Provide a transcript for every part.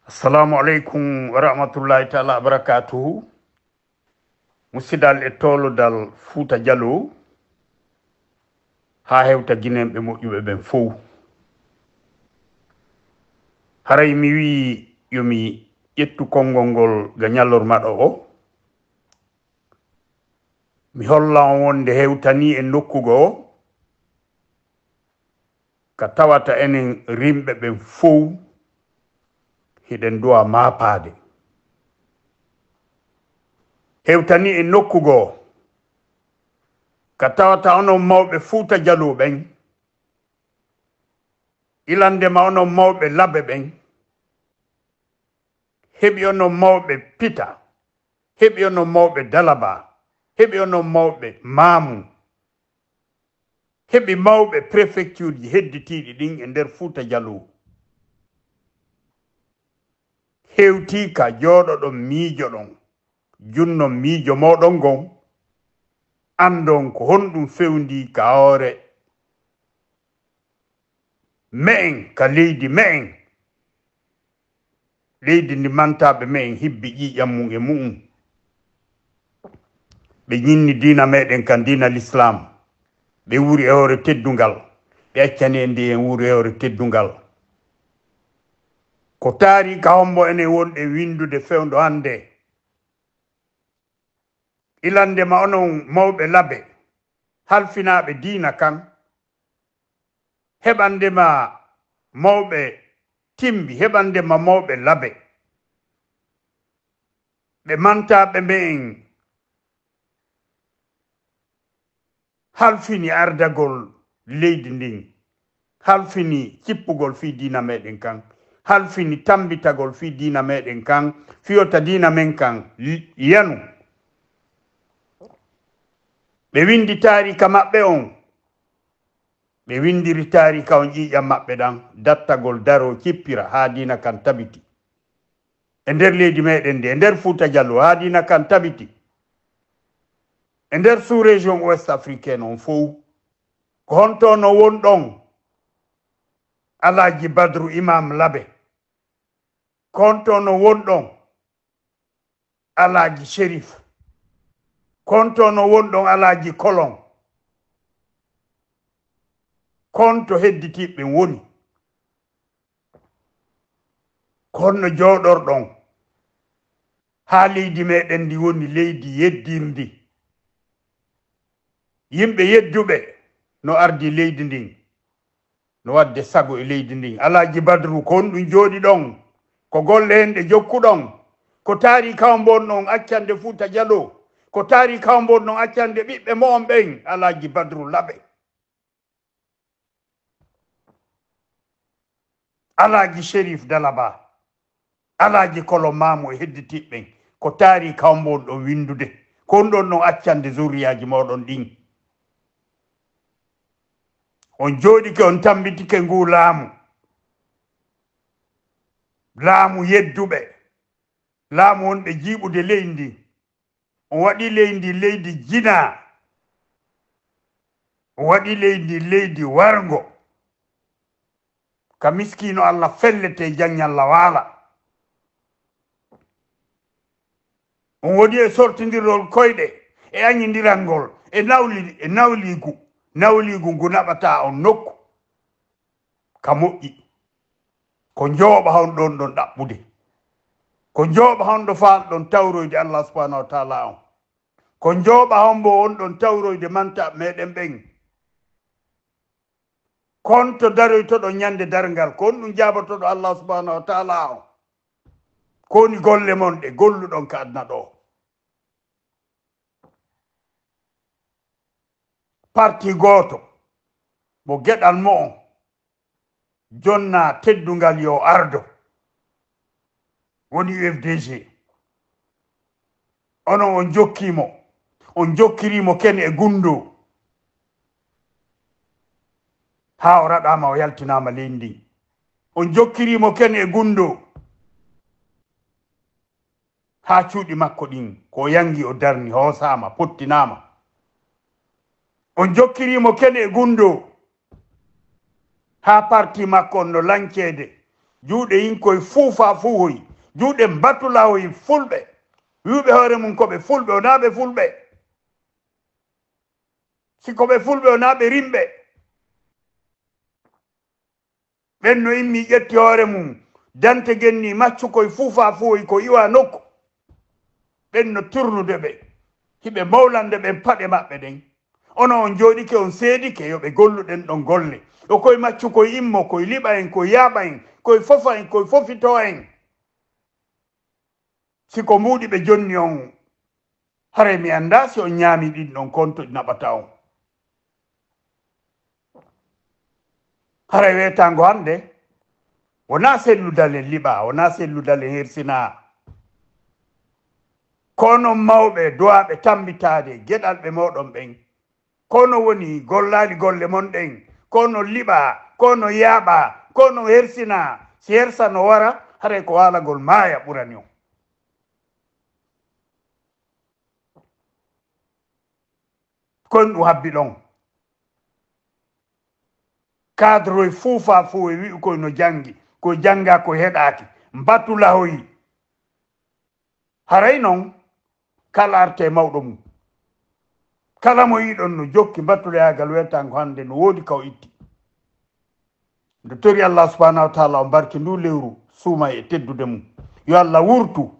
Assalamu alaikum wa rahmatullahi ta'ala wa barakatuhu. Musidal e tolodal Fuuta Jallow ha hewta guinemɓe moƴƴuɓe ɓen fof. Haray mi wi yomi ƴettu konngol ngol ga ñallormaɗo o. Mi holla on wonde hewtani e nokkugo o ka tawata enen rimɓe ɓen fof hiɗen duwa maapade. Hewtani e nokkugo ka tawata onon mawɓe Fuuta Jallow ɓen, ilandema onon mawɓe Labe ɓen, heɓi onon mawɓe Pita, heɓi onon mawɓe Dalaba, heɓi onon mawɓe Maamu, heɓi mawɓe préfecture ji hedditiɗi ɗin e nder Fuuta Jallow. Hewti ka jooɗoɗon miijo ɗon, junnon miijo moɗon gon, andon ko honɗum fewndi ka hoore me'en ka leydi me'en. Leydi ndi mantaɓe me'en hibbi ƴiƴam mum e mu'um. Ɓe ñinni diina meɗen kan diina l'Islam. Ɓe wuri e hoore teddungal. Ɓe accani en ndi en wuri e hoore teddungal. Ko taari ka hombo enen wonɗe windude fewndo hande. Ilandema onon mawɓe Labe, halfinaɓe diina kan, heɓandema mawɓe Timbi, heɓandema mawɓe Labe, ɓe mantaɓe me'en halfini ardagol leydi ndin, halfini cippugol fi diina meɗen kan, halfini tambitagol fi diina meɗen kan, fiyota diina men kan yanu. Ɓe windi taarika maɓɓe on, ɓe windiri taarika on ƴiƴam maɓɓe ɗan, dattagol daro cippira ha diina kan tabiti e nder leydi meɗen ndi, e nder Fuuta Jallow ha diina kan tabiti e nder sous région ouest africaine on fof. Ko hontono wonɗon Alhaji Badru Imam Labe, ko hontono wonɗon Alhaji Sherif, kontono wonɗon Alhaji Kolon, konto hedditiɓe woni. Konno jooɗorɗon ha leydi meɗen ndi woni leydi yeddirndi. Yimɓe yedduɓe no ardi leydi ndin, no wadde sago e leydi ndin. Alhaji Badru ko honɗum jooɗi ɗon, ko golle hen ɗe jokkuɗon, ko taari kawmbon ɗon accande Fuuta Jallow, ko taari kawmbon ɗon accande ɓiɓɓe mo'on ɓen Alhaji Badru Labe, Alhaji Sherif Dalaba, Alhaji Kolo Maamu e hedditiɓɓen, ko taari kawmbon ɗon windude, kon ɗon ɗon accande zuriyaji moɗon ɗin. On jooɗike on tambitike ngu laamu, laamu yedduɓe, laamu wonɓe jiiɓude leydi. On waɗi leydi leydi jina, on waɗi leydi wargo, ka miskino Allah fellete janñalla waala. On waɗi e sortindirol koyɗe e añidirangol e nawligu ngu naɓata on nokku ka moƴƴi. Ko njooɓa hon ɗon ɗon ɗaɓɓude, ko njooɓa hon ɗo falɗon tawroyde Allah subhanahu wa ta'ala on, ko njooɓa hon bo on ɗon tawroyde manta meɗen ɓen. Konto daroytoɗo ñande dargal, ko on ɗum jabotoɗo Allah subhanahu wa ta'ala on, koni golle mon ɗe golluɗon ka adna ɗo. Parti goto mo geɗal mo on jonna teddungal yo ardo, woni UFDG. Onon on jokkimo, on jokkirimo ken e gundo ha o raɗama o yaltinama leydi ndi. On jokkirimo ken e gundo ha cuuɗi makko ɗin ko yangi o darni hoosama pottinama. On jokkirimo ken e gundo ha parti makko on no lancede juuɗe yinkoye fuufa fuuhoy juuɗe mbattulahoy fulɓe wiɓe hoore mum koɓe fulɓe o naaɓe fulɓe siko ɓe fulɓe o naaɓe rimɓe ɓen no immi ƴetti hoore mum dante genni maccu koye fuufa fuuhoy ko iwa nokku ɓen no turnude ɓe hiɓe mawlande ɓen paɗe maɓɓe ɗen ono on jooɗike on seedike yoɓe golluɗen ɗon golle o koye maccu koye immo koye liɓa en koye yaaɓa en koye fofa en koye fofito en siko mbuuɗi ɓe jonni on hare mi annda si on ñaami ɗin ɗon konto naɓata on hara weetango hannde wona selludale liɓa wona selludale hersina kono mawɓe duwaɓe tambitade geɗal ɓe moɗon ɓen kono woni gollali golle mon ɗen kono liɓa kono yaaɓa kono hersina si hersano wara hare ko walagol maaya ɓurani on kon ɗum habbi ɗon cadre e fuufa fuu e wi'i koye no jangi ko janga ko heɗaki mbattulahoyi haray noon kala arte mawɗo mum kala mo yiɗon no jokki mbattulayagal wetango hande no woodi kaw itti nde tori allah subahanahu wa taala o mbarki ndu lewru suuma e teddude mum yo allah wurtu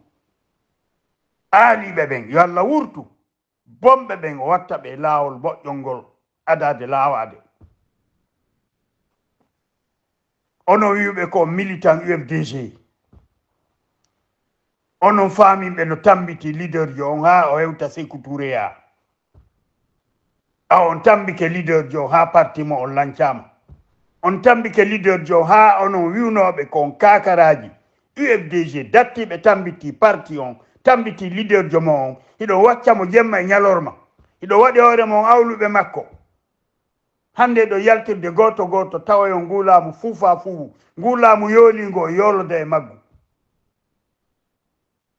aaliɓe ɓen yo allah wurtu bomɓe ɓen o watta ɓe laawol moƴƴol ngol adade laawade onon wiɓe ko militant UFDG onon faamiɓe no tambiti leader jo on ha o hewta Sékou Touré ya a on tambike leader jo ha parti mo on lancama on tambike leader jo ha onon wiwnoɓe kon kakaraji UFDG dattiɓe tambiti parti on tambiti leader jo mo on hiɗo waccamo jemma e ñalorma hiɗo waɗi hoore mon awluɓe makko hande ɗo yaltirde goto goto tawayo ngulamu fuufa fuu ngulamu yoolingo yolode e maggu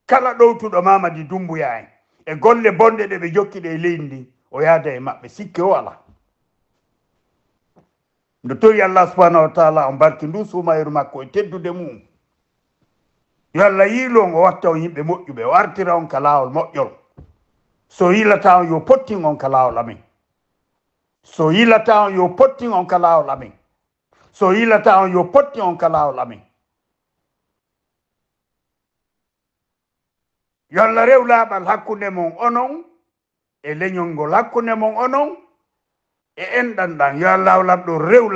kala ɗowtuɗo Mamadi Doumbouya en e golle bonɗe ɗe ɓe jokkiɗe e leydi ndi o yaada e maɓɓe sikke o ala nde tori allah subahanahu wa taala o mbarki ndu sumayru makko e teddude mum yo allah yiilo on o watta on yimɓe moƴƴuɓe o artira on ka laawol moƴƴol so yilata on yo pottin on ka laawol amen so yilata on yo pottin on ka laawol amen so yilata on yo pottin on ka laawol amen yo allah rew laaɓal hakkunde mon onon e leñol ngol hakkunde mon onon e enɗan ɗan yo allah lamɗo rew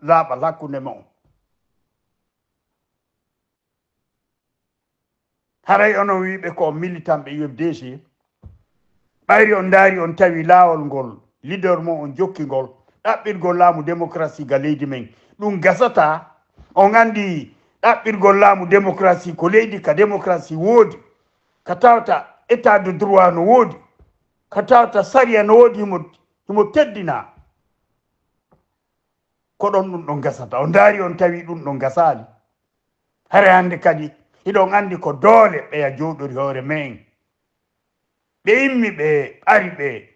laaɓal hakkunde mon haray onon wiɓe ko militant ɓe UFDG ɓayri on daari on tawi laawol ngol leader mo on jokki ngol ɗaɓɓirgol laamu démocratie ga leydi men ɗum gasata on andi ɗaɓɓirgol laamu démocratie ko leydi ka démocratie woodi ka tawta état de droit no woodi ka tawta saria no woodi himo teddina ko ɗon ɗum ɗon gasata on daari on tawi ɗum ɗon gasali hare hande kadi hiɗon andi ko doole ɓeya jooɗori hoore men ɓe immi ɓe ari ɓe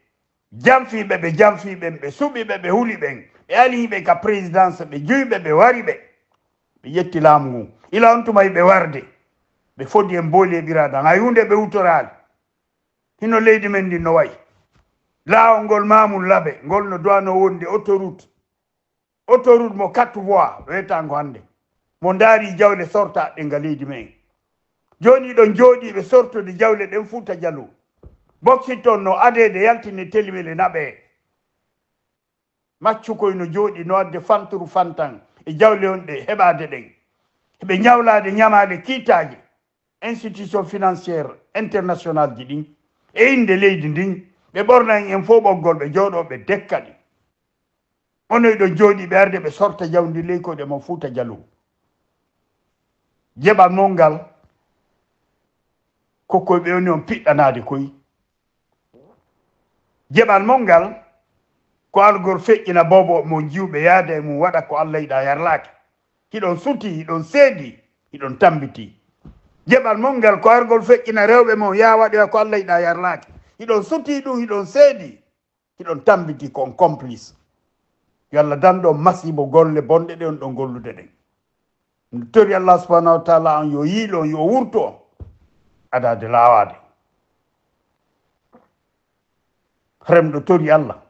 jamfiɓe ɓe jamfiɓen ɓe suɓiɓe ɓe huli ɓen ɓe aliɓe ka présidence ɓe juyɓe ɓe wari ɓe ƴetti laamu ngu ila on tumayi ɓe warde ɓe fodi en booli e ɓiraɗan hay hunde ɓe hutorali hino leydi men ndi no wayi laawol ngol mamum laaɓe ngol no duwano wonde autoroute mo 4 voies wetango hande mo daari jawle sortaɗe nga leydi men joni ɗon jooɗiɓe sortude jawle ɗen Fouta Diallo boksitton no adede yaltine telimele naɓe maccu koye no jooɗi no adde fanturu fantan e jawle on ɗe heɓade ɗen heɓe ñawlade ñamade kiitaji institution financiére international ji ɗin e inde leydi ndin ɓe ɓornan en fof ɓoggol ɓe jooɗoɓe dekkaɗi onoyɗon jooɗi ɓe arde ɓe sorta jawdi leykoɗe mo Fouta Diallo jeɓal mon ngal kokkoye ɓe woni on piɗɗanade koye jeɓal mon ngal ko algol feƴƴina bobo mo jiwɓe yaada e mum waɗa ko Allah yiɗa yarlaki hiɗon suti hiɗon seedi hiɗon tambiti jeɓal mon ngal ko argol feƴƴina rewɓe mon ya waɗoya ko Allah yiɗa yarlaki hiɗon suti ɗum hiɗon seedi hiɗon tambiti ko on complice yo Allah danɗo masibo golle bonɗe ɗe on ɗon gollude ɗen tori Allah subhanahu wa ta'ala an yo yilo yo wurto ada de lawade remdo tori Allah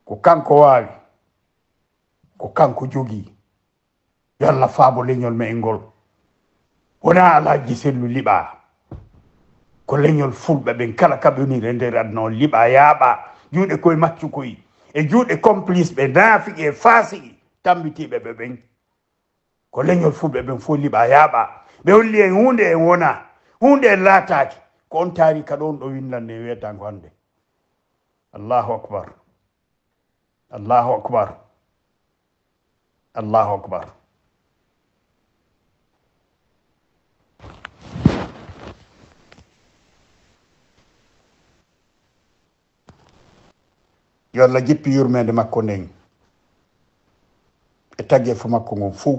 ko kanko wawi ko kanko jogi yalla faabo leñol me engol wona alaji sellu liba ko leñol fulbe ben kala kaboni nder adna on liba yaaba juude koy maccu koy e juude complice be nafi e fasi tambitibe be ben ko leñol fulbe ben fo liba yaaba be holli en hunde en wona hunde laataaki ko on taari ka don do windanne weta ko hande Allahu akbar Allahu akbar Allahu akbar yo Allah jippi yurmede makko nden e tagge fo makko ngon fou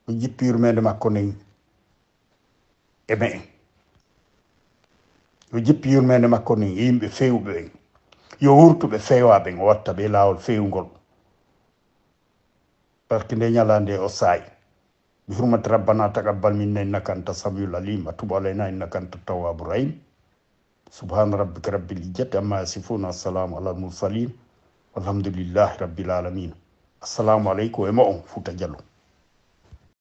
o jippi yurmede makko nden e me o jippi yurmede makko nden e yimɓe fewɓe ɓen yo wurtuɓe fewaɓen o watta ɓe lawol fewgol par ce que nde ñalande o saayi bi hurmati rabbana taqabbal minna innaka anta samiul alim atubu alayna innaka anta tawwabur rahim subhana rabbika rabbil izzati amma yasifun assalamu ala al mursalin walhamdulillahi rabbil alamin assalamu aleykum e mo on Fouta Diallo